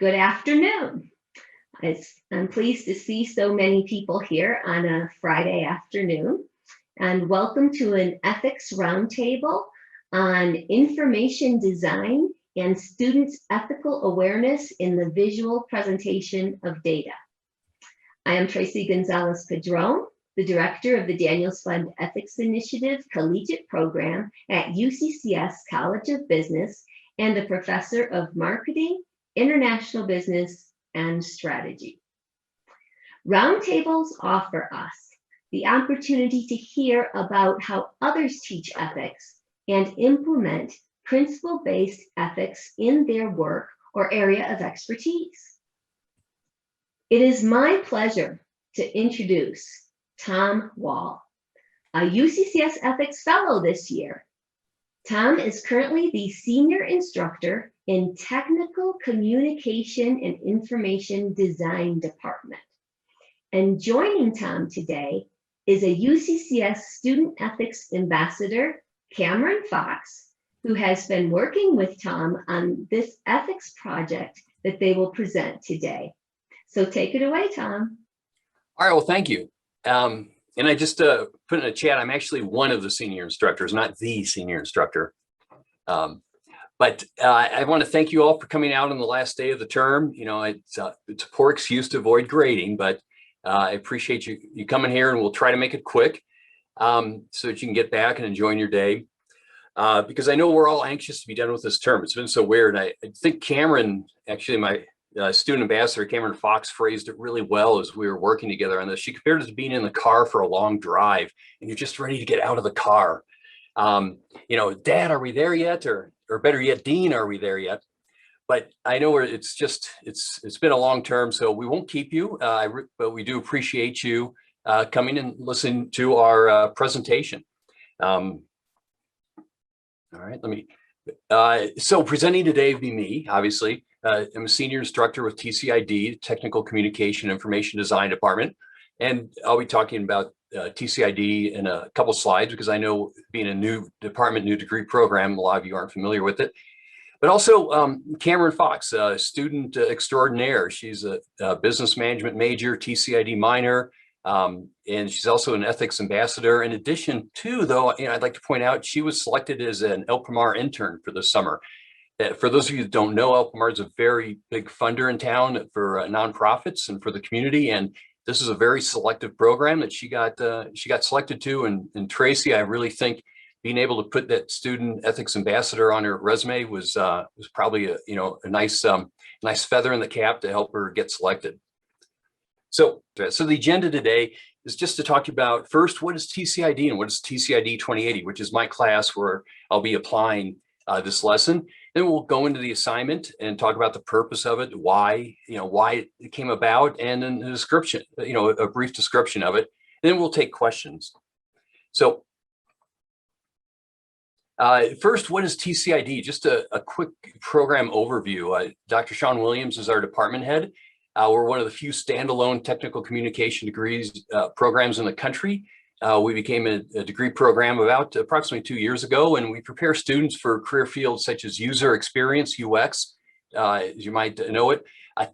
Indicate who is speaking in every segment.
Speaker 1: Good afternoon. I'm pleased to see so many people here on a Friday afternoon, and welcome to an Ethics Roundtable on information design and students' ethical awareness in the visual presentation of data. I am Tracy Gonzalez-Padron, the director of the Daniels Fund Ethics Initiative Collegiate Program at UCCS College of Business and a professor of marketing, international business, and strategy. Roundtables offer us the opportunity to hear about how others teach ethics and implement principle-based ethics in their work or area of expertise. It is my pleasure to introduce Tom Wahl, a UCCS Ethics Fellow this year. Tom is currently the Senior Instructor in Technical Communication and Information Design Department. And joining Tom today is a UCCS Student Ethics Ambassador, Cameron Fox, who has been working with Tom on this ethics project that they will present today. So take it away, Tom.
Speaker 2: All right, well, thank you. And I just put in a chat, I'm actually one of the senior instructors, not the senior instructor. But I want to thank you all for coming out on the last day of the term. You know, it's a poor excuse to avoid grading, but I appreciate you coming here, and we'll try to make it quick so that you can get back and enjoy your day. Because I know we're all anxious to be done with this term. It's been so weird. I think Cameron, actually my student ambassador, Cameron Fox, phrased it really well as we were working together on this. She compared it to being in the car for a long drive and you're just ready to get out of the car. You know, Dad, are we there yet? Or better yet, Dean, are we there yet? But I know it's been a long term, so we won't keep you, but we do appreciate you coming and listening to our presentation. All right, so presenting today would be me, obviously. I'm a senior instructor with TCID, Technical Communication Information Design Department, and I'll be talking about TCID in a couple slides because I know being a new department, new degree program, a lot of you aren't familiar with it. But also Cameron Fox, student extraordinaire. She's a business management major, TCID minor, and she's also an ethics ambassador. In addition to, though, you know, I'd like to point out she was selected as an LPMR intern for the summer. For those of you that don't know, LPMR is a very big funder in town for nonprofits and for the community, and this is a very selective program that she got selected to. And Tracy, I really think being able to put that student ethics ambassador on her resume was probably a nice feather in the cap to help her get selected. So the agenda today is just to talk about first, what is TCID and what is TCID 2080, which is my class where I'll be applying this lesson. Then we'll go into the assignment and talk about the purpose of it, why it came about, and then the description, a brief description of it. And then we'll take questions. So first, what is TCID? Just a quick program overview. Dr. Sean Williams is our department head. We're one of the few standalone technical communication degrees programs in the country. We became a degree program about approximately 2 years ago, and we prepare students for career fields such as user experience, UX, as you might know it,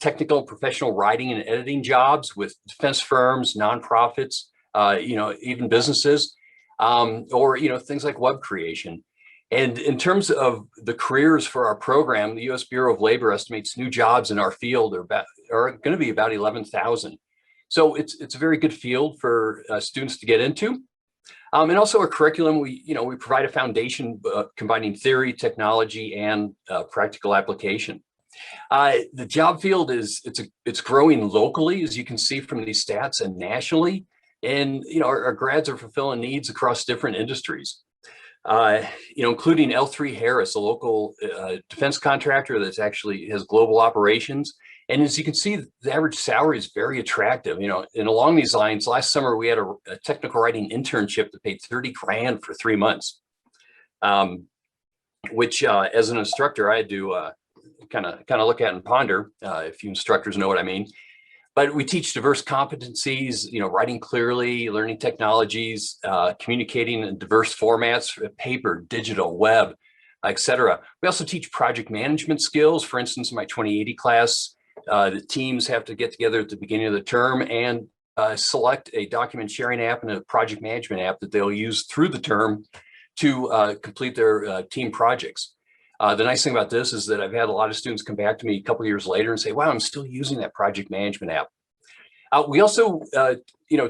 Speaker 2: technical and professional writing and editing jobs with defense firms, nonprofits, even businesses, or things like web creation. And in terms of the careers for our program, the U.S. Bureau of Labor estimates new jobs in our field are going to be about 11,000. So it's a very good field for students to get into. And also our curriculum, we provide a foundation combining theory, technology, and practical application. The job field it's growing locally, as you can see from these stats, and nationally. And our grads are fulfilling needs across different industries. Including L3 Harris, a local defense contractor that actually has global operations. And as you can see, the average salary is very attractive, and along these lines, last summer we had a technical writing internship that paid 30 grand for 3 months, which as an instructor, I had to kind of look at and ponder, if you instructors know what I mean. But we teach diverse competencies, writing clearly, learning technologies, communicating in diverse formats, paper, digital, web, etc. We also teach project management skills. For instance, in my 2080 class, The teams have to get together at the beginning of the term and select a document sharing app and a project management app that they'll use through the term to complete their team projects. The nice thing about this is that I've had a lot of students come back to me a couple of years later and say, wow, I'm still using that project management app. We also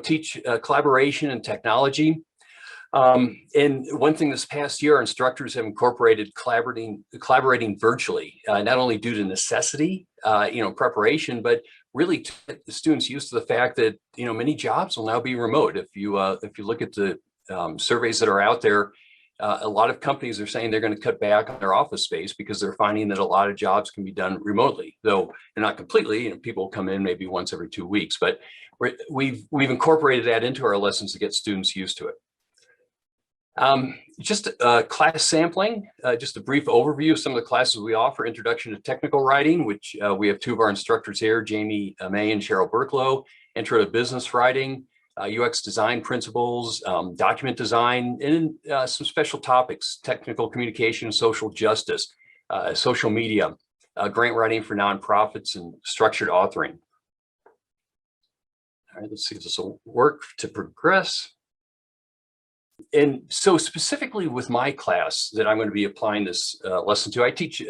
Speaker 2: teach collaboration and technology. And one thing this past year, our instructors have incorporated collaborating virtually, not only due to necessity, preparation, but really to get the students used to the fact that, many jobs will now be remote. If you look at the surveys that are out there, a lot of companies are saying they're going to cut back on their office space because they're finding that a lot of jobs can be done remotely, though they're not completely. People come in maybe once every 2 weeks, but we've incorporated that into our lessons to get students used to it. Just class sampling, just a brief overview of some of the classes we offer. Introduction to Technical Writing, which we have two of our instructors here, Jamie May and Cheryl Burklow. Intro to Business Writing, UX Design Principles, Document Design, and some special topics, Technical Communication, Social Justice, Social Media, Grant Writing for Nonprofits, and Structured Authoring. All right, let's see if this will work to progress. And so specifically with my class that I'm going to be applying this lesson to, I teach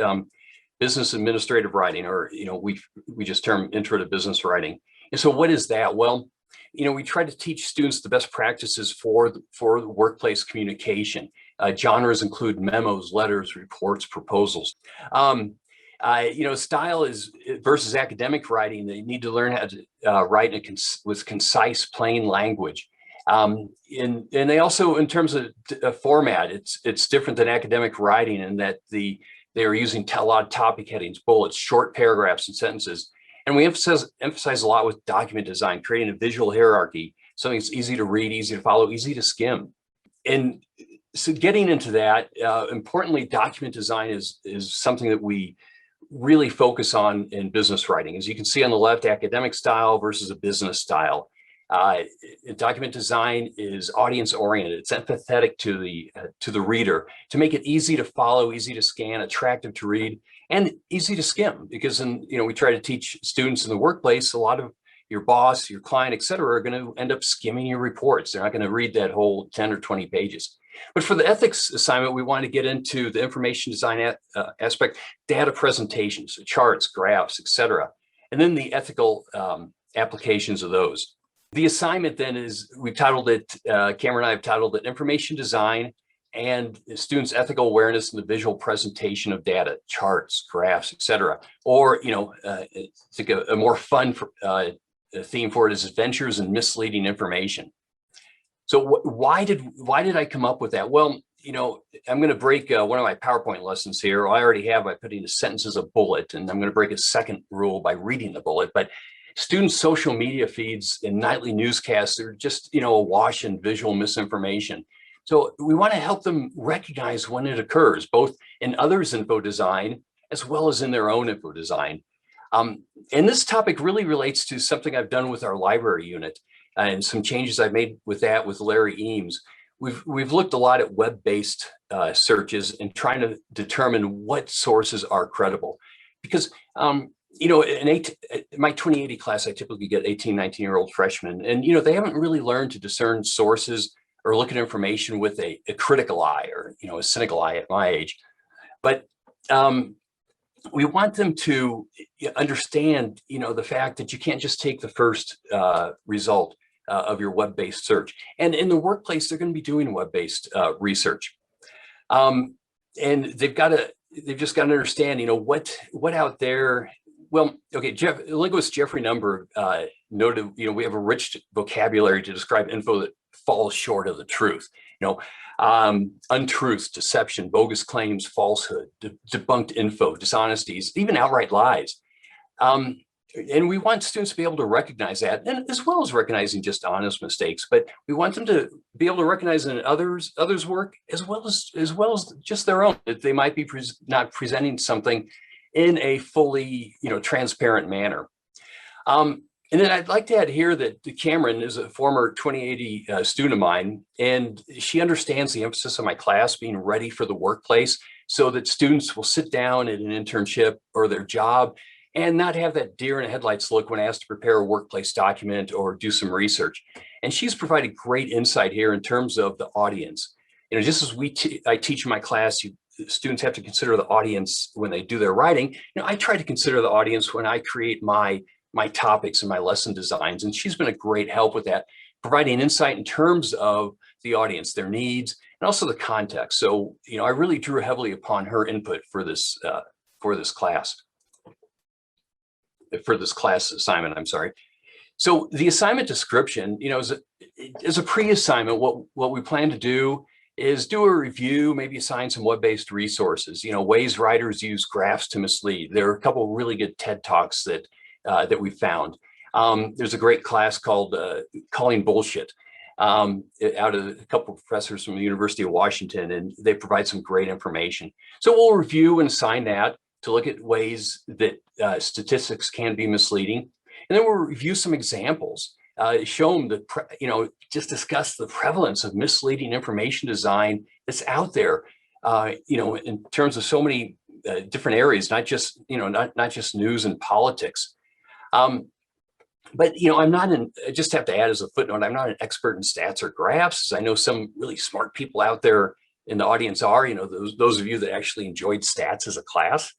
Speaker 2: business administrative writing, or we just term Intro to Business Writing. And so what is that? Well, we try to teach students the best practices for workplace communication. Genres include memos, letters, reports, proposals. Style is versus academic writing. They need to learn how to write with concise, plain language. And they also, in terms of format, it's different than academic writing in that they are using a lot of topic headings, bullets, short paragraphs, and sentences. And we emphasize a lot with document design, creating a visual hierarchy, something that's easy to read, easy to follow, easy to skim. And so getting into that, importantly, document design is something that we really focus on in business writing. As you can see on the left, academic style versus a business style. Document design is audience oriented. It's empathetic to the reader to make it easy to follow, easy to scan, attractive to read, and easy to skim. Because we try to teach students in the workplace, a lot of your boss, your client, et cetera, are going to end up skimming your reports. They're not going to read that whole 10 or 20 pages. But for the ethics assignment, we want to get into the information design aspect, data presentations, charts, graphs, et cetera, and then the ethical applications of those. The assignment then is, we've titled it, Cameron and I have titled it Information Design and Students' Ethical Awareness in the Visual Presentation of Data, Charts, Graphs, et cetera. Or, think a more fun theme for it is Adventures in Misleading Information. So why did I come up with that? Well, I'm going to break one of my PowerPoint lessons here. I already have by putting a sentence as a bullet, and I'm going to break a second rule by reading the bullet. But students' social media feeds and nightly newscasts are just, awash in visual misinformation. So we want to help them recognize when it occurs, both in others' info design, as well as in their own info design. And this topic really relates to something I've done with our library unit and some changes I've made with that with Larry Eames. We've looked a lot at web-based searches and trying to determine what sources are credible. Because in my 2080 class, I typically get 18, 19-year-old freshmen, and they haven't really learned to discern sources or look at information with a critical eye or a cynical eye at my age. But we want them to understand the fact that you can't just take the first result of your web-based search. And in the workplace, they're going to be doing web-based research, and they've just got to understand what out there. Well, okay, linguist Jeffrey Number noted, we have a rich vocabulary to describe info that falls short of the truth. Untruths, deception, bogus claims, falsehood, debunked info, dishonesties, even outright lies. And we want students to be able to recognize that, and as well as recognizing just honest mistakes. But we want them to be able to recognize in others' work as well as just their own, that they might be not presenting something in a fully, transparent manner. And then I'd like to add here that Cameron is a former 2080 student of mine, and she understands the emphasis of my class being ready for the workplace so that students will sit down at an internship or their job and not have that deer in the headlights look when asked to prepare a workplace document or do some research. And she's provided great insight here in terms of the audience. Just as I teach in my class, students have to consider the audience when they do their writing. I try to consider the audience when I create my topics and my lesson designs. And she's been a great help with that, providing insight in terms of the audience, their needs, and also the context. So, I really drew heavily upon her input for this class assignment, I'm sorry. So the assignment description, as a pre-assignment, what we plan to do is do a review, maybe assign some web-based resources, ways writers use graphs to mislead. There are a couple of really good TED Talks that we found. There's a great class called Calling Bullshit out of a couple of professors from the University of Washington, and they provide some great information. So we'll review and assign that to look at ways that statistics can be misleading. And then we'll review some examples, show them just discuss the prevalence of misleading information design that's out there, in terms of so many different areas, not just, not just news and politics. But, I'm not just have to add as a footnote, I'm not an expert in stats or graphs. I know some really smart people out there in the audience are, those of you that actually enjoyed stats as a class.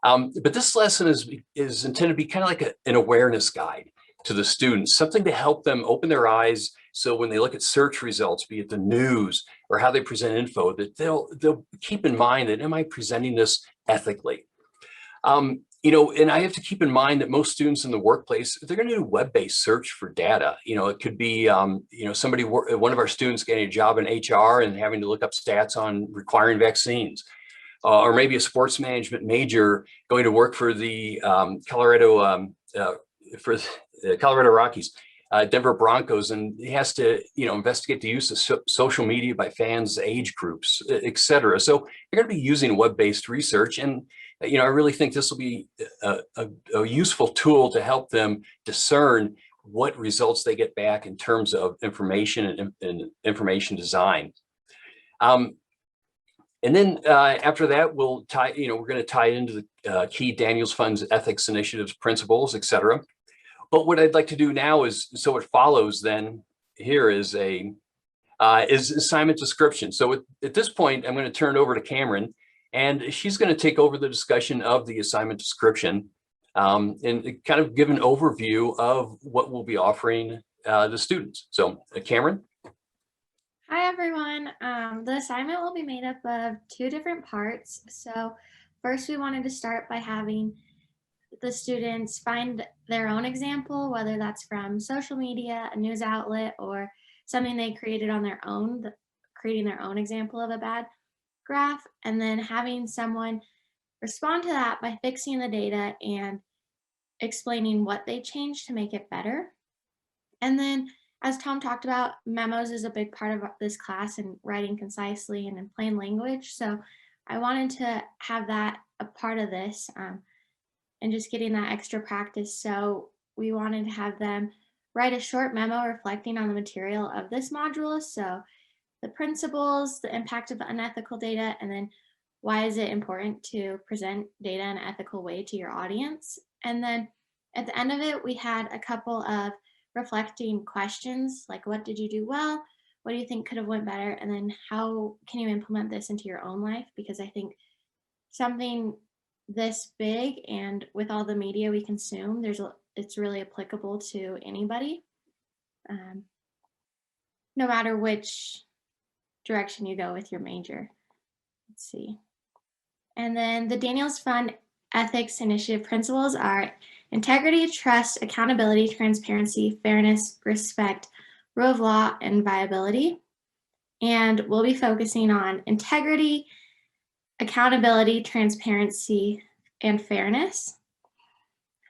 Speaker 2: But this lesson is intended to be kind of like an awareness guide to the students, something to help them open their eyes. So when they look at search results, be it the news or how they present info, that they'll keep in mind that, am I presenting this ethically? And I have to keep in mind that most students in the workplace, they're going to do web-based search for data. It could be, one of our students getting a job in HR and having to look up stats on requiring vaccines. Or maybe a sports management major going to work for the Colorado Rockies, Denver Broncos, and he has to, investigate the use of social media by fans, age groups, et cetera. So you're going to be using web-based research, and I really think this will be a useful tool to help them discern what results they get back in terms of information and information design. And then after that, we're going to tie it into the key Daniels Fund's ethics initiatives, principles, et cetera. But what I'd like to do now is, so what follows then here is assignment description. So at this point, I'm going to turn it over to Cameron, and she's going to take over the discussion of the assignment description and kind of give an overview of what we'll be offering the students. So Cameron.
Speaker 3: Hi, everyone. The assignment will be made up of two different parts. So first, we wanted to start by having the students find their own example, whether that's from social media, a news outlet, or something they created on their own, creating their own example of a bad graph, and then having someone respond to that by fixing the data and explaining what they changed to make it better. And then, as Tom talked about, memos is a big part of this class and writing concisely and in plain language. So I wanted to have that a part of this and just getting that extra practice. So we wanted to have them write a short memo reflecting on the material of this module. So the principles, the impact of the unethical data, and then why is it important to present data in an ethical way to your audience. And then at the end of it, we had a couple of reflecting questions, like what did you do well? What do you think could have went better? And then how can you implement this into your own life? Because I think something this big and with all the media we consume, it's really applicable to anybody, no matter which direction you go with your major. Let's see. And then the Daniels Fund Ethics Initiative principles are integrity, trust, accountability, transparency, fairness, respect, rule of law, and viability. And we'll be focusing on integrity, accountability, transparency, and fairness.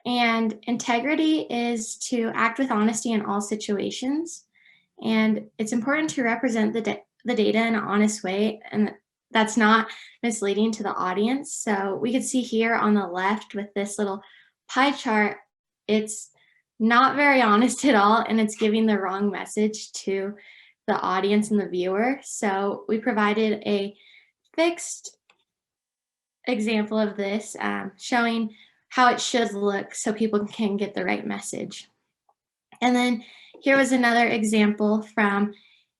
Speaker 3: And integrity is to act with honesty in all situations. And it's important to represent the data in an honest way, and that's not misleading to the audience. So we could see here on the left with this little pie chart, it's not very honest at all, and it's giving the wrong message to the audience and the viewer. So we provided a fixed example of this, showing how it should look so people can get the right message. And then here was another example from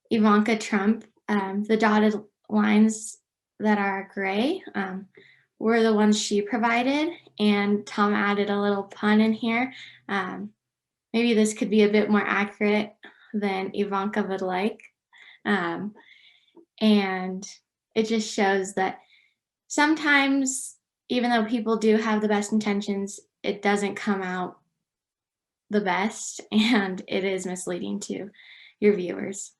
Speaker 3: Ivanka Trump. The dotted lines that are gray were the ones she provided, and Tom added a little pun in here. Maybe this could be a bit more accurate than Ivanka would like. And it just shows that sometimes, even though people do have the best intentions, it doesn't come out the best, and it is misleading to your viewers.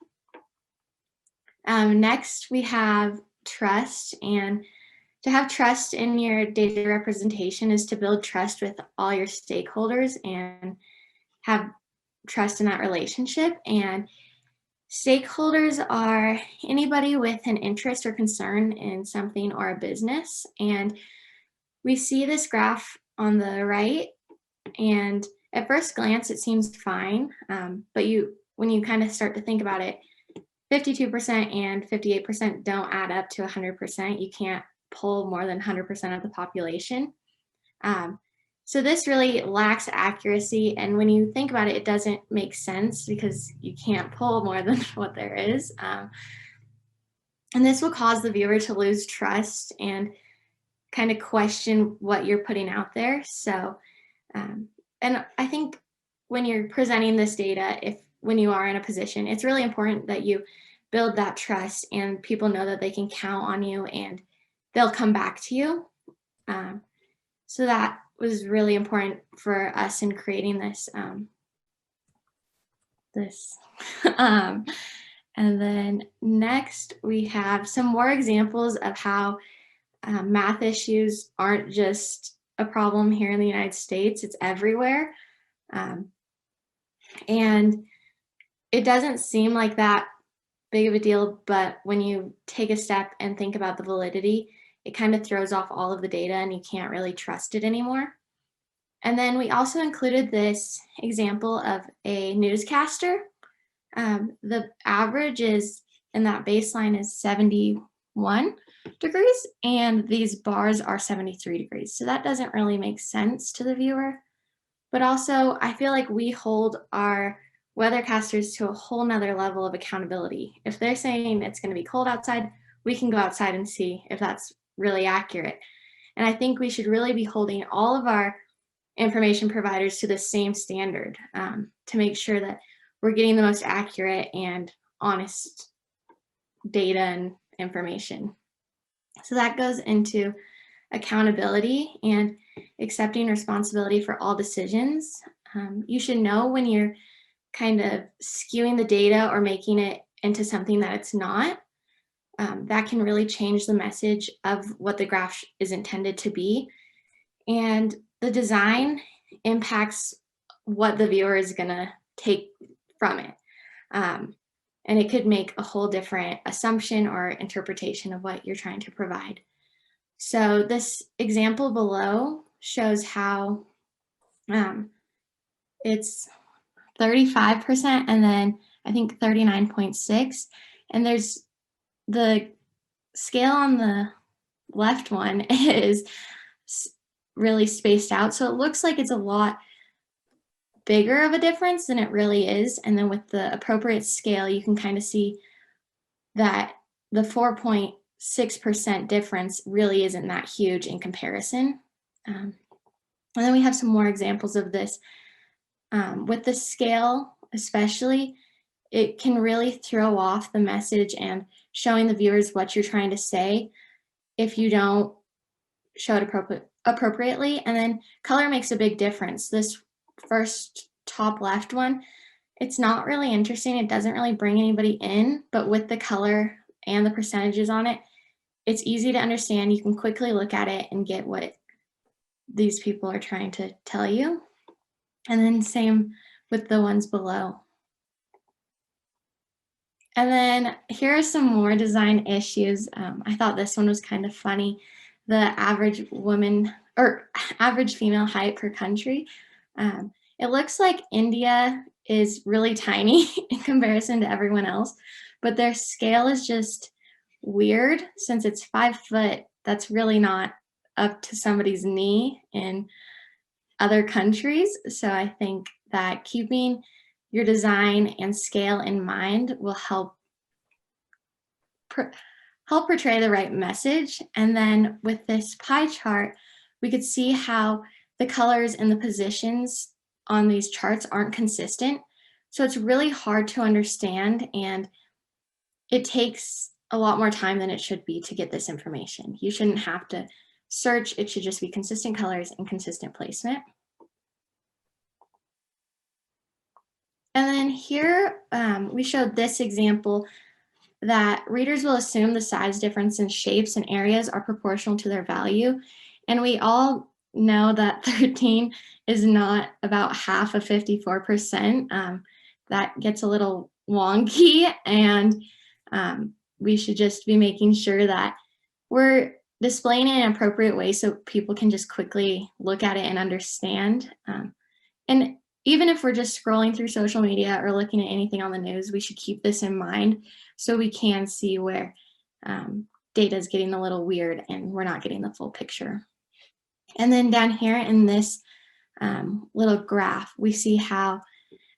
Speaker 3: Next, we have trust. And to have trust in your data representation is to build trust with all your stakeholders and have trust in that relationship. And stakeholders are anybody with an interest or concern in something or a business. And we see this graph on the right, and at first glance, it seems fine. But when you kind of start to think about it, 52% and 58% don't add up to 100%. You can't pull more than 100% of the population. So this really lacks accuracy. And when you think about it, it doesn't make sense because you can't pull more than what there is. And this will cause the viewer to lose trust and kind of question what you're putting out there. So, and I think when you're presenting this data, when you are in a position, it's really important that you build that trust and people know that they can count on you and they'll come back to you. So that was really important for us in creating this. And then next we have some more examples of how math issues aren't just a problem here in the United States, it's everywhere. And it doesn't seem like that big of a deal, but when you take a step and think about the validity, it kind of throws off all of the data and you can't really trust it anymore. And then we also included this example of a newscaster. The average is, in that baseline is 71 degrees, and these bars are 73 degrees. So that doesn't really make sense to the viewer. But also, I feel like we hold our weathercasters to a whole nother level of accountability. If they're saying it's going to be cold outside, we can go outside and see if that's really accurate. And I think we should really be holding all of our information providers to the same standard to make sure that we're getting the most accurate and honest data and information. So that goes into accountability and accepting responsibility for all decisions. You should know when you're kind of skewing the data or making it into something that it's not. That can really change the message of what the graph is intended to be. And the design impacts what the viewer is going to take from it. And it could make a whole different assumption or interpretation of what you're trying to provide. So this example below shows how it's 35% and then I think 39.6. And there's the scale on the left one is really spaced out. So it looks like it's a lot bigger of a difference than it really is. And then with the appropriate scale, you can kind of see that the 4.6% difference really isn't that huge in comparison. And then we have some more examples of this. With the scale, especially, it can really throw off the message and showing the viewers what you're trying to say if you don't show it appropriately. And then color makes a big difference. This first top left one, it's not really interesting. It doesn't really bring anybody in, but with the color and the percentages on it, it's easy to understand. You can quickly look at it and get what these people are trying to tell you. And then same with the ones below. And then here are some more design issues. I thought this one was kind of funny. The average woman or average female height per country. It looks like India is really tiny in comparison to everyone else, but their scale is just weird since it's 5 foot. That's really not up to somebody's knee in other countries. So I think that keeping your design and scale in mind will help portray the right message. And then with this pie chart, we could see how the colors and the positions on these charts aren't consistent. So it's really hard to understand, and it takes a lot more time than it should be to get this information. You shouldn't have to search. It should just be consistent colors and consistent placement. And then here we showed this example that readers will assume the size difference in shapes and areas are proportional to their value. And we all know that 13 is not about half of 54%. That gets a little wonky, and we should just be making sure that we're displaying it in an appropriate way so people can just quickly look at it and understand. And even if we're just scrolling through social media or looking at anything on the news, we should keep this in mind so we can see where data is getting a little weird and we're not getting the full picture. And then down here in this little graph, we see how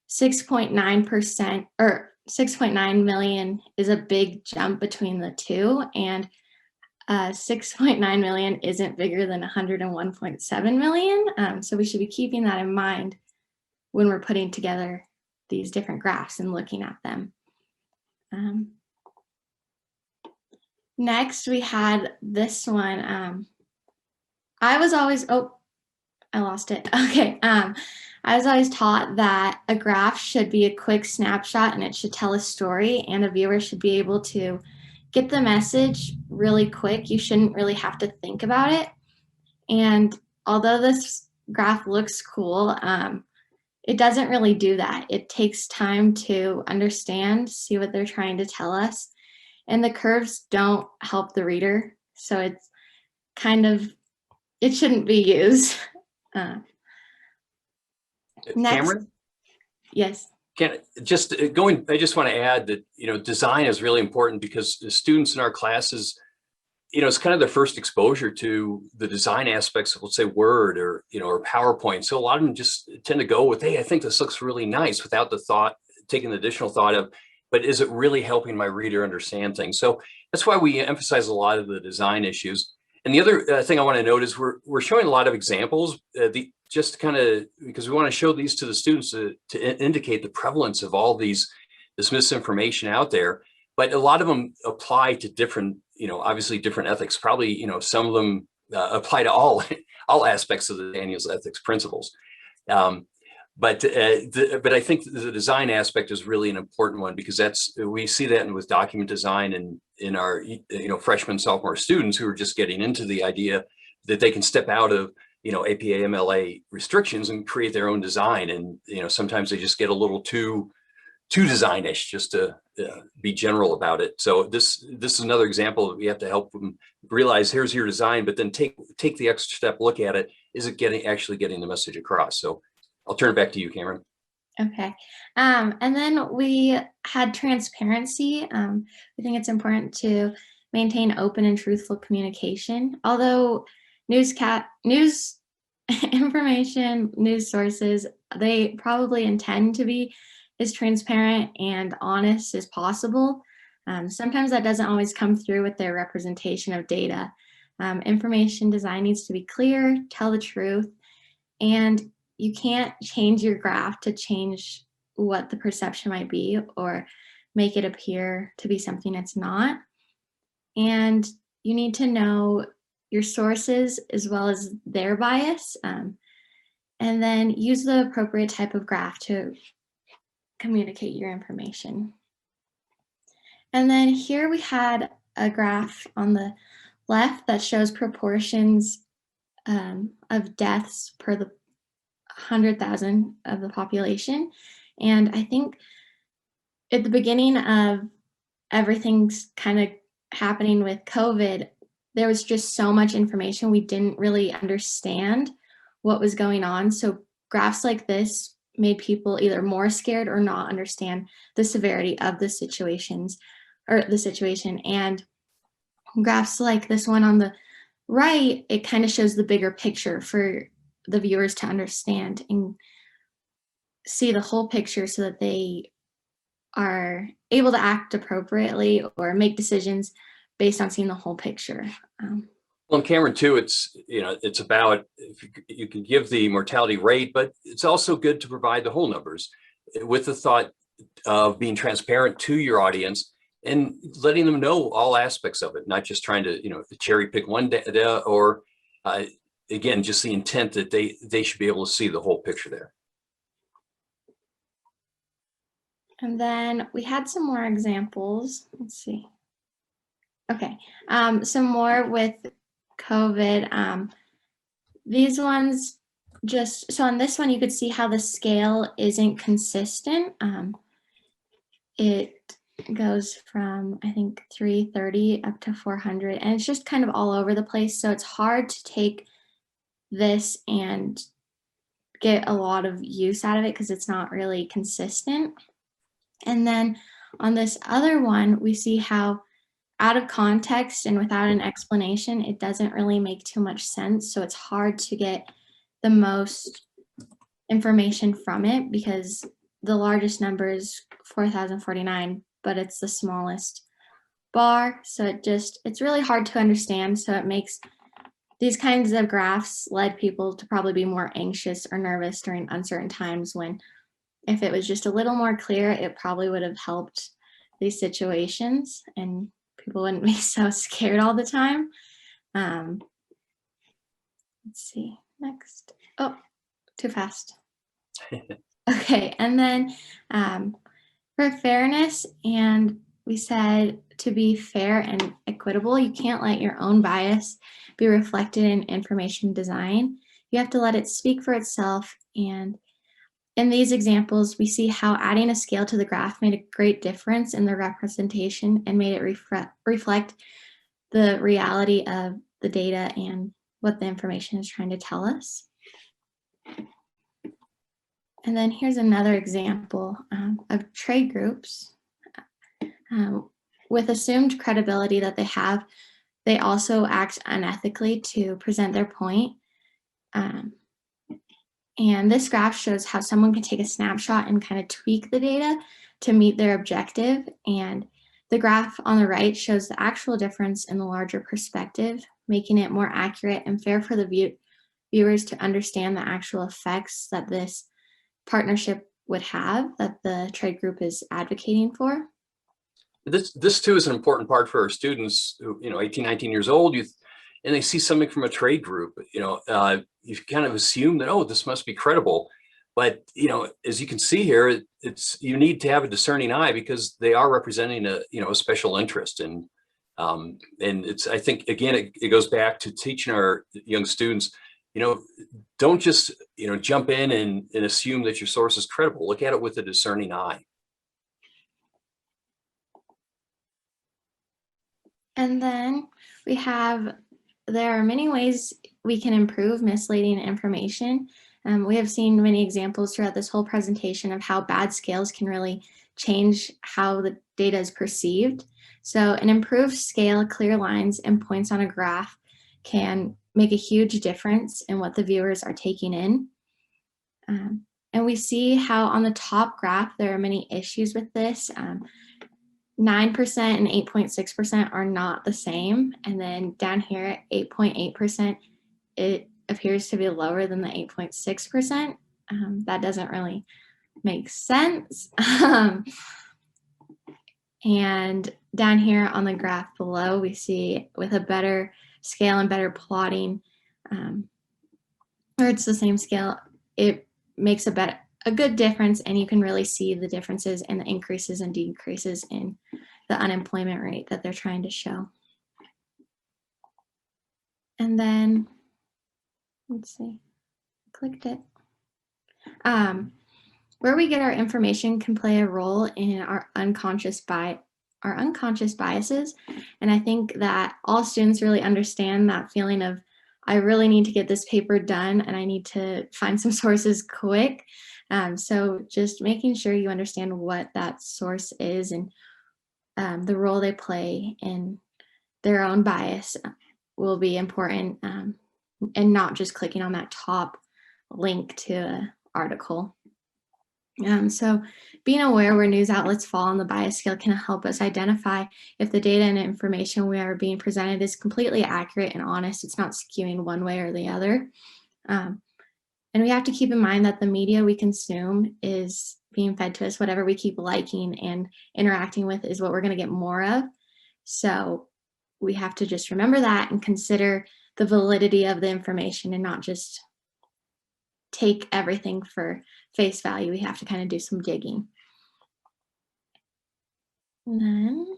Speaker 3: 6.9% or 6.9 million is a big jump between the two, and 6.9 million isn't bigger than 101.7 million. So we should be keeping that in mind when we're putting together these different graphs and looking at them. Next, we had this one. I was always, I lost it. Okay. I was always taught that a graph should be a quick snapshot and it should tell a story, and a viewer should be able to get the message really quick. You shouldn't really have to think about it. And although this graph looks cool, it doesn't really do that. It takes time to understand, see what they're trying to tell us. And the curves don't help the reader. So it's kind of, it shouldn't be used. Next.
Speaker 2: Cameron?
Speaker 3: Yes.
Speaker 2: I just want to add that, design is really important because the students in our classes, it's kind of their first exposure to the design aspects of, let's say, Word or, or PowerPoint. So a lot of them just tend to go with, hey, I think this looks really nice, without taking the additional thought of, but is it really helping my reader understand things? So that's why we emphasize a lot of the design issues. And the other thing I want to note is we're showing a lot of examples, just kind of because we want to show these to the students to indicate the prevalence of all this misinformation out there. But a lot of them apply to different, obviously different ethics. Probably, some of them apply to all aspects of the Daniels ethics principles. But I think the design aspect is really an important one, because we see that with document design and in our freshman, sophomore students who are just getting into the idea that they can step out of APA MLA restrictions and create their own design. And sometimes they just get a little too designish just to be general about it. So this is another example that we have to help them realize, here's your design, but then take the extra step, look at it. Is it actually getting the message across? So I'll turn it back to you, Cameron.
Speaker 3: Okay. And then we had transparency. We think it's important to maintain open and truthful communication. Although news information, news sources, they probably intend to be as transparent and honest as possible. Sometimes that doesn't always come through with their representation of data. Information design needs to be clear, tell the truth, and you can't change your graph to change what the perception might be or make it appear to be something it's not. And you need to know your sources as well as their bias, and then use the appropriate type of graph to communicate your information. And then here we had a graph on the left that shows proportions of deaths per the 100,000 of the population. And I think at the beginning of everything's kind of happening with COVID, there was just so much information we didn't really understand what was going on. So graphs like this made people either more scared or not understand the severity of the situation. And graphs like this one on the right, it kind of shows the bigger picture for the viewers to understand and see the whole picture so that they are able to act appropriately or make decisions based on seeing the whole picture.
Speaker 2: Well, and Cameron, too, it's about, if you can give the mortality rate, but it's also good to provide the whole numbers with the thought of being transparent to your audience and letting them know all aspects of it, not just trying to, cherry pick one data or, again, just the intent that they should be able to see the whole picture there.
Speaker 3: And then we had some more examples. Let's see. Okay, some more with COVID. These ones so on this one, you could see how the scale isn't consistent. It goes from, I think, 330 up to 400, and it's just kind of all over the place. So it's hard to take this and get a lot of use out of it because it's not really consistent. And then on this other one, we see how out of context and without an explanation, it doesn't really make too much sense. So it's hard to get the most information from it because the largest number is 4,049, but it's the smallest bar. So it's really hard to understand. So it makes these kinds of graphs led people to probably be more anxious or nervous during uncertain times, when if it was just a little more clear, it probably would have helped these situations and people wouldn't be so scared all the time. Let's see, next. Oh, too fast. Okay, and then for fairness, and we said to be fair and equitable, you can't let your own bias be reflected in information design. You have to let it speak for itself. And in these examples, we see how adding a scale to the graph made a great difference in the representation and made it reflect the reality of the data and what the information is trying to tell us. And then here's another example of trade groups. With assumed credibility that they have, they also act unethically to present their point. And this graph shows how someone can take a snapshot and kind of tweak the data to meet their objective. And the graph on the right shows the actual difference in the larger perspective, making it more accurate and fair for the viewers to understand the actual effects that this partnership would have, that the trade group is advocating for.
Speaker 2: This too is an important part for our students who, 18, 19 years old, and they see something from a trade group, you kind of assume that, oh, this must be credible. But, as you can see here, you need to have a discerning eye because they are representing a special interest. And I think, again, it goes back to teaching our young students, don't just, jump in and assume that your source is credible. Look at it with a discerning eye.
Speaker 3: And then there are many ways we can improve misleading information. We have seen many examples throughout this whole presentation of how bad scales can really change how the data is perceived. So an improved scale, clear lines, and points on a graph can make a huge difference in what the viewers are taking in. And we see how on the top graph, there are many issues with this. 9% and 8.6% are not the same. And then down here at 8.8%, it appears to be lower than the 8.6%. That doesn't really make sense. And down here on the graph below, we see with a better scale and better plotting, or it's the same scale, it makes a good difference, and you can really see the differences and the increases and decreases in the unemployment rate that they're trying to show. And then, let's see, clicked it. Where we get our information can play a role in our unconscious biases. And I think that all students really understand that feeling of, I really need to get this paper done and I need to find some sources quick. So just making sure you understand what that source is and the role they play in their own bias will be important, and not just clicking on that top link to an article. So being aware where news outlets fall on the bias scale can help us identify if the data and information we are being presented is completely accurate and honest. It's not skewing one way or the other. And we have to keep in mind that the media we consume is being fed to us. Whatever we keep liking and interacting with is what we're going to get more of. So we have to just remember that and consider the validity of the information and not just take everything for face value. We have to kind of do some digging. And then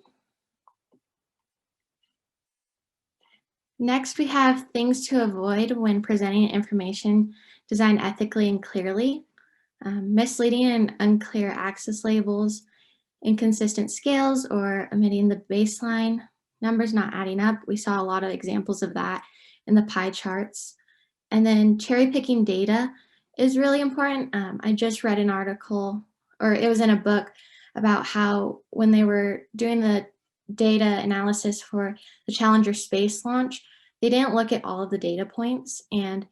Speaker 3: next, we have things to avoid when presenting information designed ethically and clearly. Misleading and unclear access labels, inconsistent scales, or omitting the baseline numbers not adding up. We saw a lot of examples of that in the pie charts. And then cherry picking data is really important. I just read an article, or it was in a book, about how when they were doing the data analysis for the Challenger space launch, they didn't look at all of the data points. And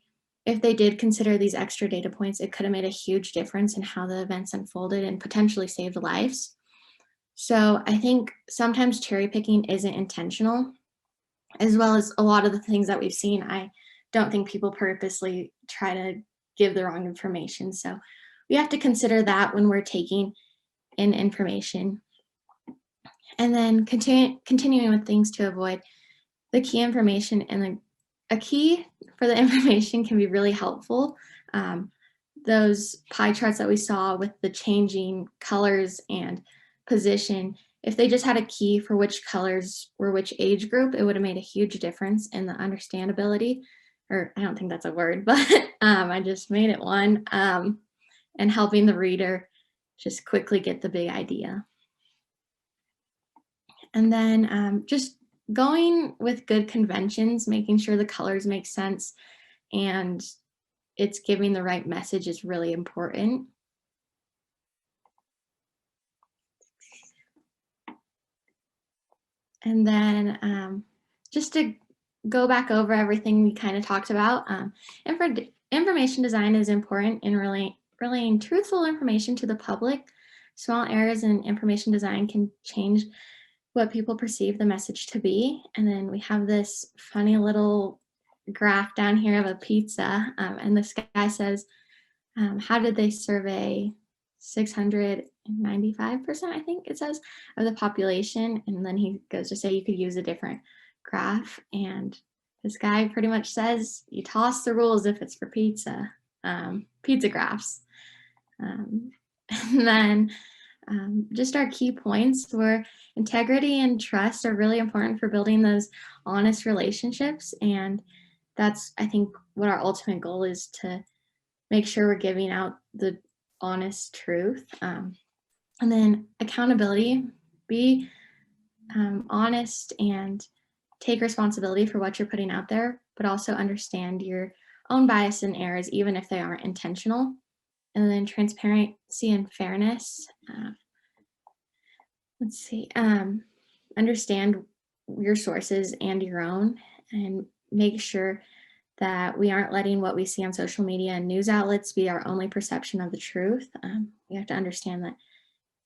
Speaker 3: if they did consider these extra data points, it could have made a huge difference in how the events unfolded and potentially saved lives. So I think sometimes cherry picking isn't intentional, as well as a lot of the things that we've seen. I don't think people purposely try to give the wrong information. So we have to consider that when we're taking in information. And then continuing with things to avoid, the key information and a key for the information can be really helpful. Those pie charts that we saw with the changing colors and position, if they just had a key for which colors were which age group, it would have made a huge difference in the understandability, or I don't think that's a word, but I just made it one, and helping the reader just quickly get the big idea. And then just going with good conventions, making sure the colors make sense and it's giving the right message is really important. And then just to go back over everything we kind of talked about, information design is important in relaying truthful information to the public. Small errors in information design can change what people perceive the message to be. And then we have this funny little graph down here of a pizza, and this guy says, how did they survey 695%, I think it says, of the population? And then he goes to say you could use a different graph, and this guy pretty much says you toss the rules if it's for pizza, pizza graphs. And then just our key points were integrity and trust are really important for building those honest relationships. And that's, I think, what our ultimate goal is, to make sure we're giving out the honest truth. And then accountability, be honest and take responsibility for what you're putting out there, but also understand your own bias and errors, even if they aren't intentional. And then transparency and fairness. Let's see, understand your sources and your own, and make sure that we aren't letting what we see on social media and news outlets be our only perception of the truth. We have to understand that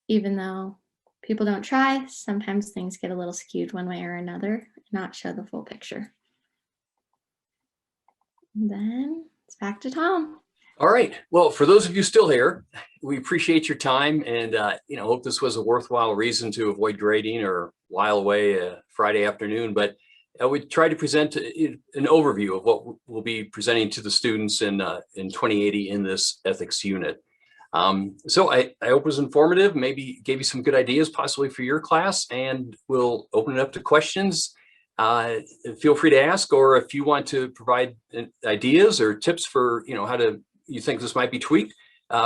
Speaker 3: even though people don't try, sometimes things get a little skewed one way or another, not show the full picture. And then it's back to Tom.
Speaker 2: All right. Well, for those of you still here, we appreciate your time, and hope this was a worthwhile reason to avoid grading or while away a Friday afternoon. But we tried to present an overview of what we'll be presenting to the students in 2080 in this ethics unit. So I hope it was informative, maybe gave you some good ideas possibly for your class, and we'll open it up to questions. Feel free to ask, or if you want to provide ideas or tips for how you think this might be tweaked,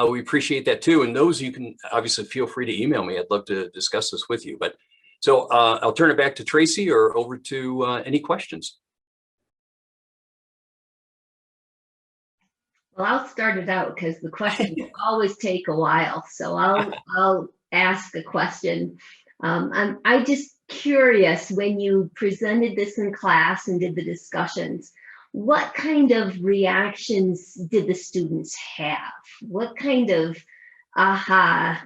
Speaker 2: we appreciate that too. And those you can obviously feel free to email me. I'd love to discuss this with you. But so I'll turn it back to Tracy or over to any questions.
Speaker 1: Well, I'll start it out because the questions always take a while. So I'll ask a question. I'm just curious, when you presented this in class and did the discussions, what kind of reactions did the students have? What kind of aha,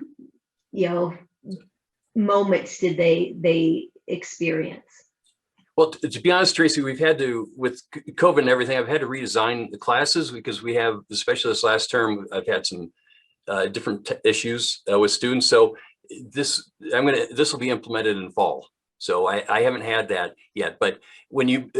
Speaker 1: moments did they experience?
Speaker 2: Well, to be honest, Tracy, we've had to, with COVID and everything, I've had to redesign the classes because we have, especially this last term, I've had some different issues with students. So this will be implemented in fall. So I haven't had that yet. But when you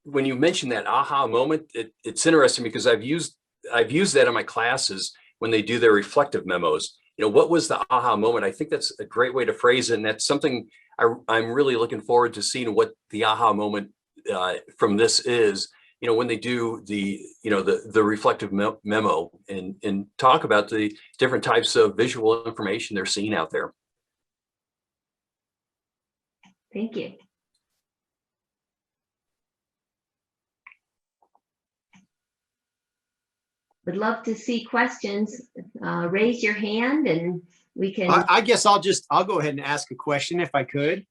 Speaker 2: mentioned that aha moment, it's interesting because I've used that in my classes when they do their reflective memos. What was the aha moment? I think that's a great way to phrase it, and that's something I'm really looking forward to seeing what the aha moment from this is. When they do the reflective memo and talk about the different types of visual information they're seeing out there.
Speaker 1: Thank you. Would love to see questions. Raise your hand and we can.
Speaker 4: I guess I'll go ahead and ask a question if I could.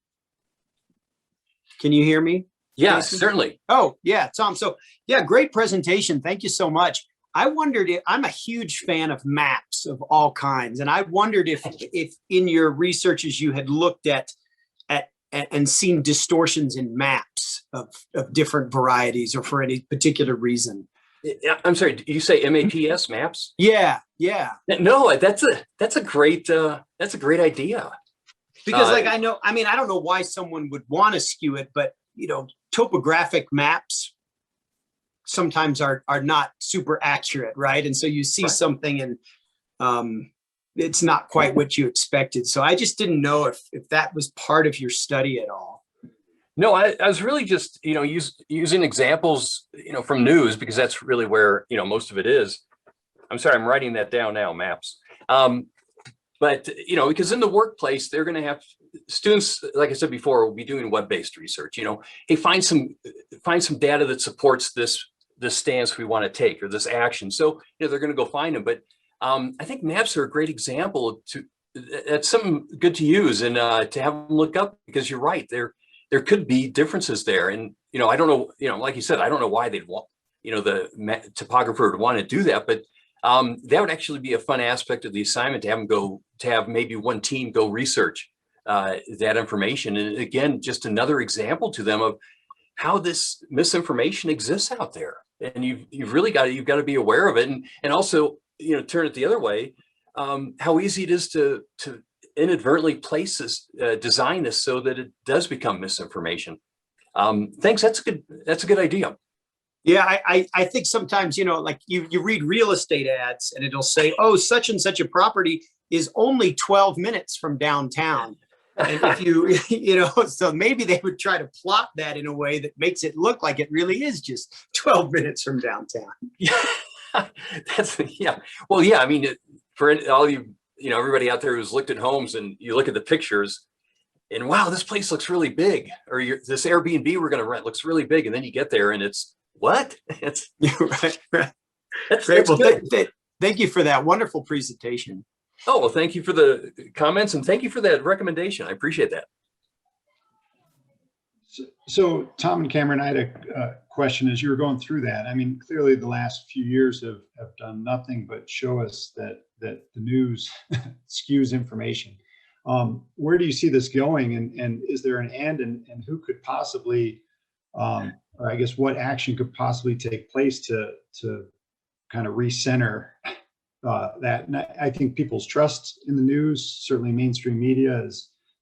Speaker 4: Can you hear me?
Speaker 2: Yes,
Speaker 4: Jason?
Speaker 2: certainly.
Speaker 4: Oh, yeah, Tom. So yeah, great presentation. Thank you so much. I wondered if I'm a huge fan of maps of all kinds. And I wondered if in your researches you had looked at and seen distortions in maps of different varieties or for any particular reason.
Speaker 2: I'm sorry, did you say MAPS, maps?
Speaker 4: Yeah, yeah.
Speaker 2: No, that's a great idea.
Speaker 4: Because I don't know why someone would want to skew it, but topographic maps sometimes are not super accurate, right? And so you see something and it's not quite what you expected. So I just didn't know if that was part of your study at all.
Speaker 2: No, I was really just, using examples, from news, because that's really where, most of it is. I'm sorry, I'm writing that down now, maps. But, because in the workplace, they're going to have students, like I said before, will be doing web-based research, hey, find some data that supports this stance we want to take or this action. So, they're going to go find them. But I think maps are a great example that's something good to use and to have them look up, because you're right, there could be differences there. And, I don't know, like you said, I don't know why they'd want, the topographer would want to do that, but that would actually be a fun aspect of the assignment to have maybe one team go research that information. And again, just another example to them of how this misinformation exists out there. And you've got to be aware of it. And also, turn it the other way, how easy it is to inadvertently design this so that it does become misinformation. Thanks. That's a good idea.
Speaker 4: Yeah, I think sometimes, like you read real estate ads and it'll say, oh, such and such a property is only 12 minutes from downtown. And if so maybe they would try to plot that in a way that makes it look like it really is just 12 minutes from downtown.
Speaker 2: Yeah, Well, yeah, I mean, for all everybody out there who's looked at homes and you look at the pictures and wow, this place looks really big, or this Airbnb we're going to rent looks really big. And then you get there and it's what? It's
Speaker 4: right.
Speaker 2: That's
Speaker 4: Great. Well,
Speaker 2: good.
Speaker 4: thank you for that wonderful presentation.
Speaker 2: Oh, well, thank you for the comments and thank you for that recommendation. I appreciate that.
Speaker 5: So Tom and Cameron, I had a question as you were going through that. I mean, clearly the last few years have done nothing but show us that the news skews information. Where do you see this going? And is there an end? And who could possibly, or I guess what action could possibly take place to kind of recenter that? And I think people's trust in the news, certainly mainstream media,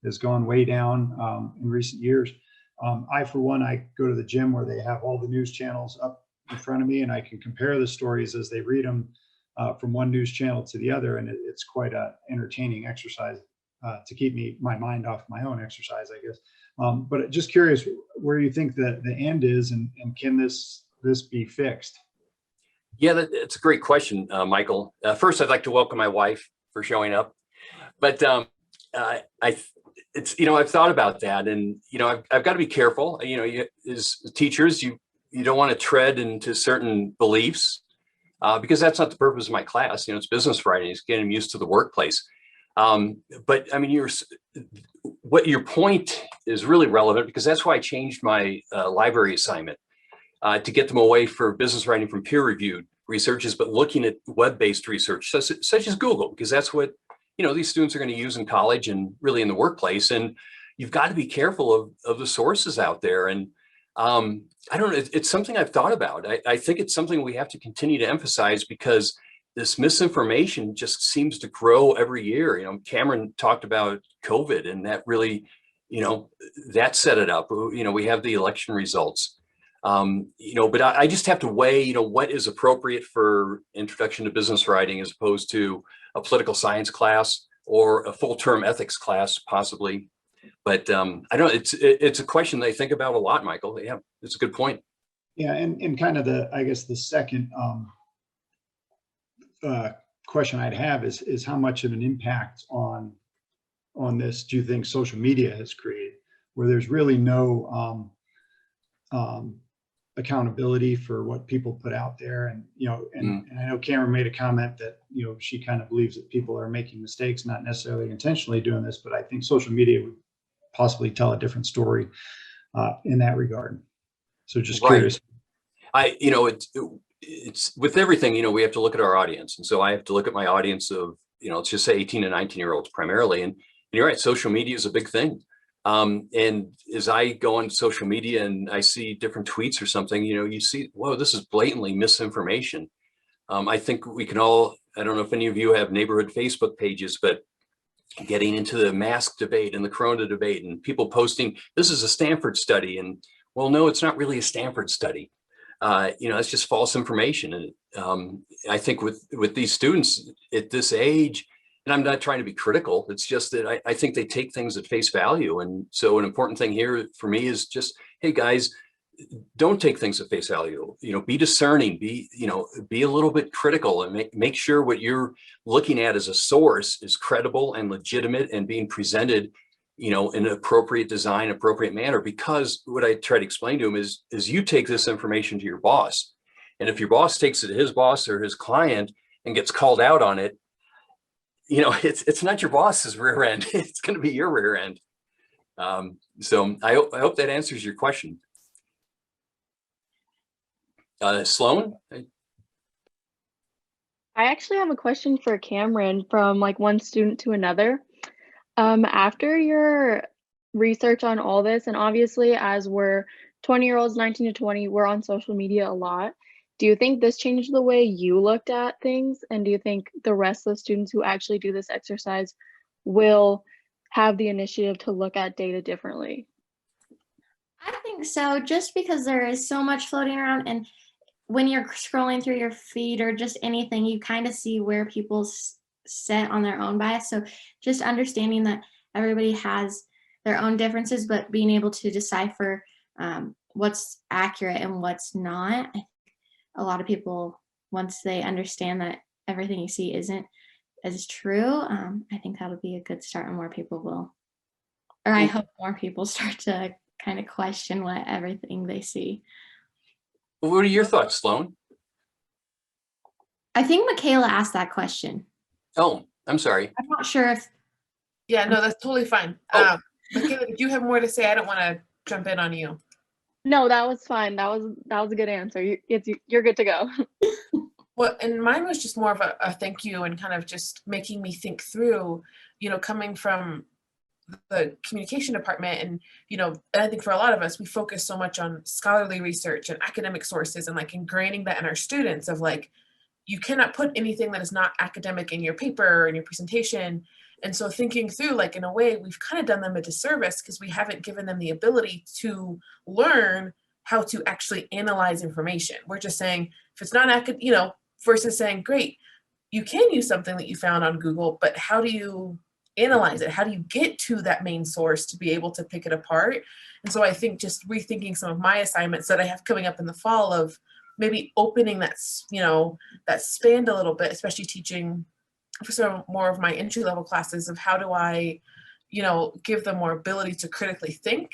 Speaker 5: has gone way down in recent years. I, for one, I go to the gym where they have all the news channels up in front of me, and I can compare the stories as they read them from one news channel to the other, and it's quite an entertaining exercise to keep my mind off my own exercise, I guess. But just curious where you think that the end is, and can this be fixed?
Speaker 2: Yeah, that's a great question, Michael. First, I'd like to welcome my wife for showing up, but I've thought about that, and I've got to be careful. As teachers, you don't want to tread into certain beliefs because that's not the purpose of my class. It's business writing. It's getting them used to the workplace. But I mean, what your point is really relevant, because that's why I changed my library assignment. to get them away for business writing from peer-reviewed researches, but looking at web-based research, such as Google, because that's what, you know, these students are going to use in college and really in the workplace. And you've got to be careful of the sources out there. And I don't know, it's something I've thought about. I think it's something we have to continue to emphasize, because this misinformation just seems to grow every year. You know, Cameron talked about COVID, and that really, you know, that set it up. You know, we have the election results. You know, but I just have to weigh, you know, what is appropriate for introduction to business writing as opposed to a political science class or a full-term ethics class, possibly. But I don't, it's a question that I think about a lot, Michael. Yeah, it's a good point.
Speaker 5: Yeah, and kind of I guess the second question I'd have is how much of an impact on this do you think social media has created, where there's really no accountability for what people put out there. And, you know, and I know Cameron made a comment that, you know, she kind of believes that people are making mistakes, not necessarily intentionally doing this, but I think social media would possibly tell a different story in that regard. So just curious.
Speaker 2: You know, it's with everything, you know, we have to look at our audience. And so I have to look at my audience of, you know, let's just say 18 and 19-year-olds primarily. And you're right, social media is a big thing. And as I go on social media and I see different tweets or something, you know, you see, whoa, this is blatantly misinformation. I think we can all, I don't know if any of you have neighborhood Facebook pages, but getting into the mask debate and the corona debate and people posting, this is a Stanford study. And well, no, it's not really a Stanford study. You know, it's just false information. And I think with these students at this age, and I'm not trying to be critical, it's just that I think they take things at face value. And so an important thing here for me is just, hey guys, don't take things at face value. You know, be discerning, be a little bit critical, and make sure what you're looking at as a source is credible and legitimate and being presented, you know, in an appropriate design, appropriate manner. Because what I try to explain to them is you take this information to your boss. And if your boss takes it to his boss or his client and gets called out on it, you know, it's not your boss's rear end. It's going to be your rear end. So I hope that answers your question. Sloan?
Speaker 6: I actually have a question for Cameron from like one student to another. After your research on all this, and obviously as we're 20-year-olds, 19 to 20, we're on social media a lot. Do you think this changed the way you looked at things? And do you think the rest of the students who actually do this exercise will have the initiative to look at data differently?
Speaker 3: I think so, just because there is so much floating around, and when you're scrolling through your feed or just anything, you kind of see where people sit on their own bias. So just understanding that everybody has their own differences, but being able to decipher what's accurate and what's not. I think a lot of people, once they understand that everything you see isn't as true, I think that'll be a good start, and more people will, or I hope more people start to kind of question what everything they see.
Speaker 2: What are your thoughts, Sloan?
Speaker 3: I think Michaela asked that question.
Speaker 2: Oh, I'm sorry.
Speaker 3: I'm not sure if.
Speaker 7: Yeah, no, that's totally fine.
Speaker 2: Oh.
Speaker 7: Michaela, if you have more to say, I don't want to jump in on you.
Speaker 6: No, that was fine. That was a good answer. You're good to go.
Speaker 7: Well, and mine was just more of a thank you, and kind of just making me think through, you know, coming from the communication department, and, you know, and I think for a lot of us, we focus so much on scholarly research and academic sources, and like ingraining that in our students of like, you cannot put anything that is not academic in your paper or in your presentation. And so thinking through, like, in a way, we've kind of done them a disservice because we haven't given them the ability to learn how to actually analyze information. We're just saying, if it's not, you know, versus saying, great, you can use something that you found on Google, but how do you analyze it? How do you get to that main source to be able to pick it apart? And so I think just rethinking some of my assignments that I have coming up in the fall of maybe opening that, you know, that span a little bit, especially teaching for some more of my entry-level classes of how do I, you know, give them more ability to critically think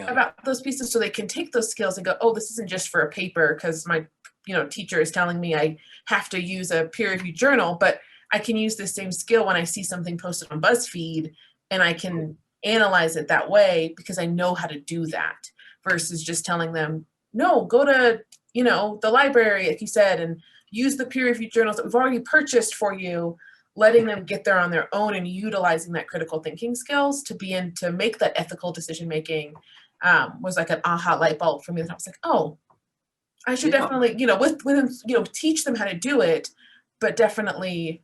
Speaker 7: about those pieces, so they can take those skills and go, oh, this isn't just for a paper because my, you know, teacher is telling me I have to use a peer-reviewed journal, but I can use this same skill when I see something posted on BuzzFeed, and I can analyze it that way because I know how to do that, versus just telling them, No, go to, the library, like you said, and use the peer-reviewed journals that we've already purchased for you, letting them get there on their own and utilizing that critical thinking skills to make that ethical decision-making was like an aha light bulb for me. And I was like, oh, I should definitely, teach them how to do it, but definitely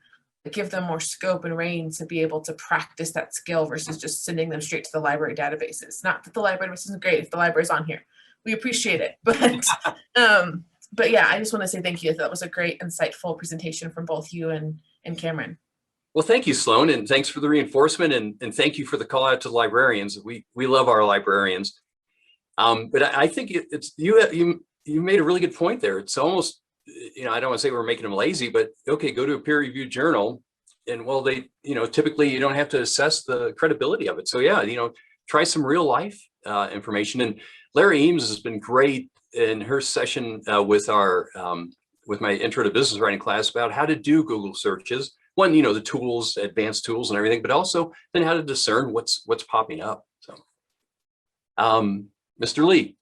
Speaker 7: give them more scope and reign to be able to practice that skill versus just sending them straight to the library databases. Not that the library database isn't great if the library's on here. We appreciate it. But yeah, I just want to say thank you. That was a great, insightful presentation from both you and Cameron.
Speaker 2: Well, thank you, Sloan, and thanks for the reinforcement, and thank you for the call out to the librarians. We love our librarians. But I think it's you made a really good point there. It's almost, I don't want to say we're making them lazy, but okay, go to a peer-reviewed journal, and well, they, typically you don't have to assess the credibility of it. So yeah, try some real life information. And Larry Eames has been great in her session with my intro to business writing class about how to do Google searches. One, the tools, advanced tools and everything, but also then how to discern what's popping up. So, Mr. Lee.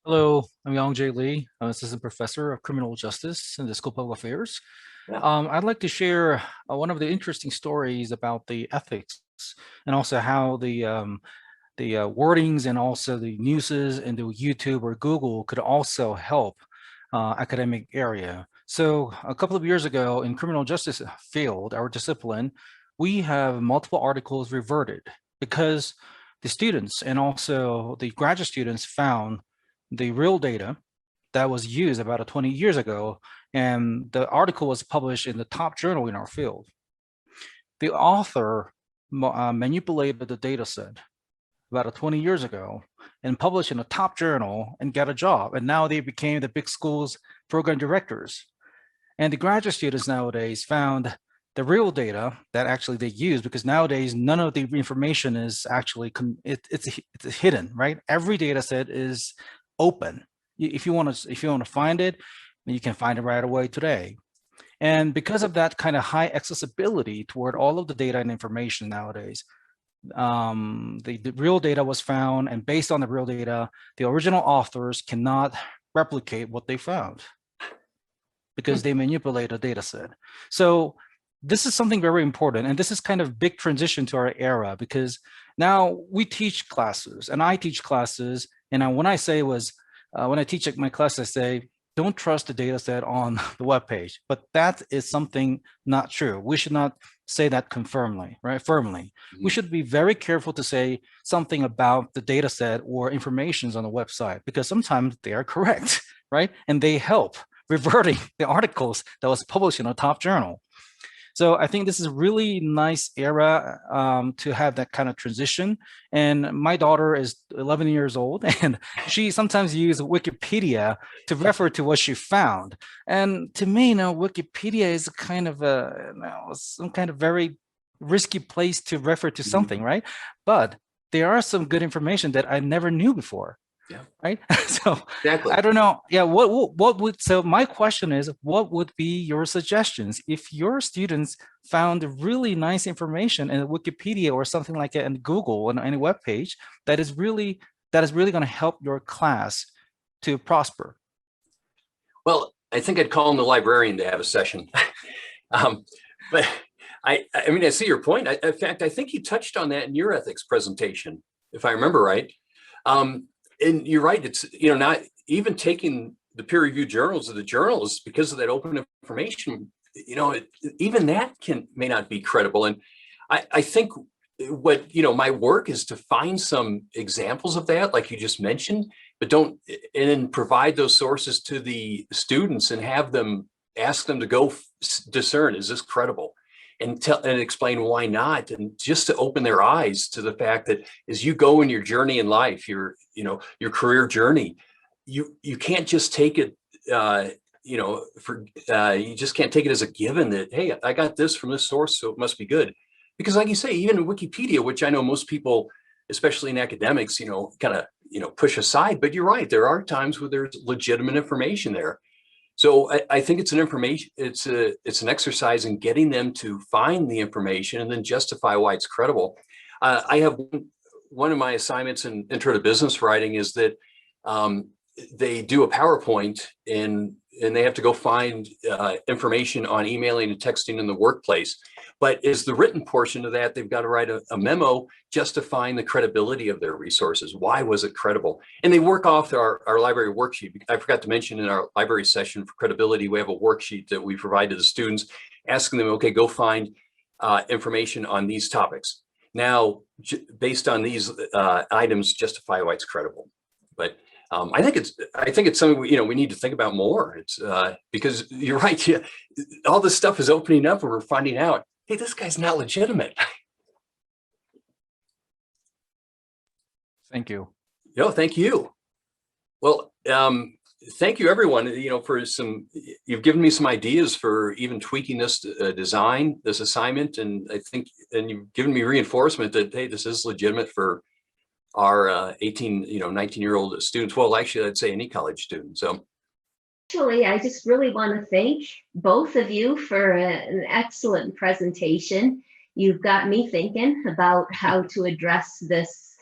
Speaker 8: Hello, I'm Yang J. Lee. I'm Assistant Professor of Criminal Justice in the School of Public Affairs.
Speaker 2: Yeah.
Speaker 8: I'd like to share one of the interesting stories about the ethics and also how the wordings and also the newses and the YouTube or Google could also help academic area. So a couple of years ago in criminal justice field, our discipline, we have multiple articles reverted because the students and also the graduate students found the real data that was used about 20 years ago, and the article was published in the top journal in our field. The author manipulated the data set about 20 years ago and published in a top journal and got a job. And now they became the big schools program directors. And the graduate students nowadays found the real data that actually they use, because nowadays none of the information is actually, it's hidden, right? Every data set is open. If you want to find it, you can find it right away today. And because of that kind of high accessibility toward all of the data and information nowadays, the real data was found, and based on the real data, the original authors cannot replicate what they found because they manipulate a data set. So this is something very important, and this is kind of big transition to our era, because now we teach classes, and I teach classes, and when I teach my class, I say, don't trust the data set on the web page, but that is something not true. We should not say that firmly. Mm-hmm. We should be very careful to say something about the data set or information on the website, because sometimes they are correct, right? And they help reverting the articles that was published in a top journal. So I think this is a really nice era to have that kind of transition. And my daughter is 11 years old, and she sometimes uses Wikipedia to refer to what she found. And to me, Wikipedia is kind of some kind of very risky place to refer to something, right? But there are some good information that I never knew before. Yeah. Right. So exactly. I don't know. Yeah. So my question is, what would be your suggestions if your students found really nice information in Wikipedia or something like that in Google on any web page that is really going to help your class to prosper?
Speaker 2: Well, I think I'd call in the librarian to have a session. But I mean, I see your point. In fact, I think you touched on that in your ethics presentation, if I remember right. And you're right, it's, not even taking the peer-reviewed journals of the journals because of that open information, even that may not be credible. And I think what, my work is to find some examples of that, like you just mentioned, but and then provide those sources to the students and have them, ask them to go discern, is this credible? And explain why not, and just to open their eyes to the fact that as you go in your journey in life, your career journey, you can't just take it, you just can't take it as a given that, hey, I got this from this source, so it must be good. Because like you say, even in Wikipedia, which I know most people, especially in academics, kind of, push aside, but you're right, there are times where there's legitimate information there. So I think it's an exercise in getting them to find the information and then justify why it's credible. I have one of my assignments in Intro to Business Writing is that they do a PowerPoint and they have to go find information on emailing and texting in the workplace. But as the written portion of that, they've got to write a memo justifying the credibility of their resources. Why was it credible? And they work off our library worksheet. I forgot to mention in our library session for credibility, we have a worksheet that we provide to the students, asking them, okay, go find information on these topics. Now, based on these items, justify why it's credible. But I think it's something we need to think about more. It's because you're right. Yeah, all this stuff is opening up, and we're finding out, hey, this guy's not legitimate.
Speaker 8: Thank you.
Speaker 2: No, thank you. Well, thank you, everyone. For you've given me some ideas for even tweaking this design, this assignment, and you've given me reinforcement that, hey, this is legitimate for our 18, 19-year-old students. Well, actually, I'd say any college student. So.
Speaker 1: Actually, I just really want to thank both of you for an excellent presentation. You've got me thinking about how to address this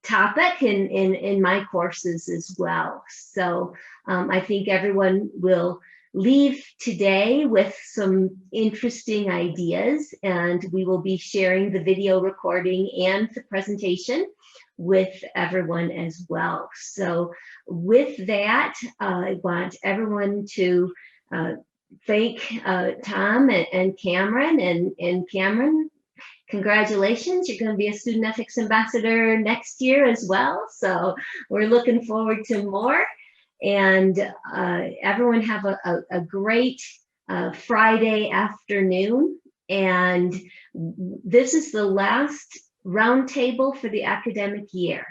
Speaker 1: topic in my courses as well. So I think everyone will leave today with some interesting ideas, and we will be sharing the video recording and the presentation with everyone as well. So with that, I want everyone to thank Tom and Cameron, and Cameron, congratulations, you're going to be a student ethics ambassador next year as well. So we're looking forward to more, and everyone have a great Friday afternoon. And this is the last roundtable for the academic year,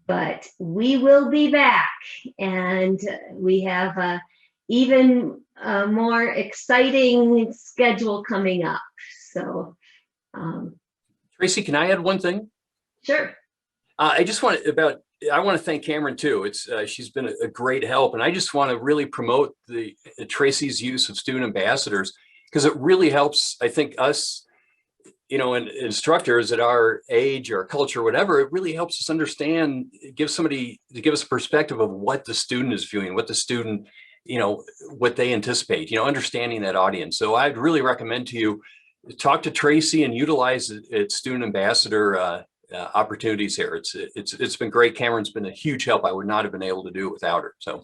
Speaker 1: but we will be back, and we have a even more exciting schedule coming up. So
Speaker 2: Tracy, can I add one thing?
Speaker 1: Sure.
Speaker 2: I want to thank Cameron too. She's been a great help, and I just want to really promote Tracy's use of student ambassadors, because it really helps, I think, us, and instructors at our age or culture, whatever. It really helps us understand, give us a perspective of what the student is viewing, what the student, what they anticipate, understanding that audience. So I'd really recommend to you, talk to Tracy and utilize its student ambassador opportunities here. It's been great. Cameron's been a huge help. I would not have been able to do it without her. So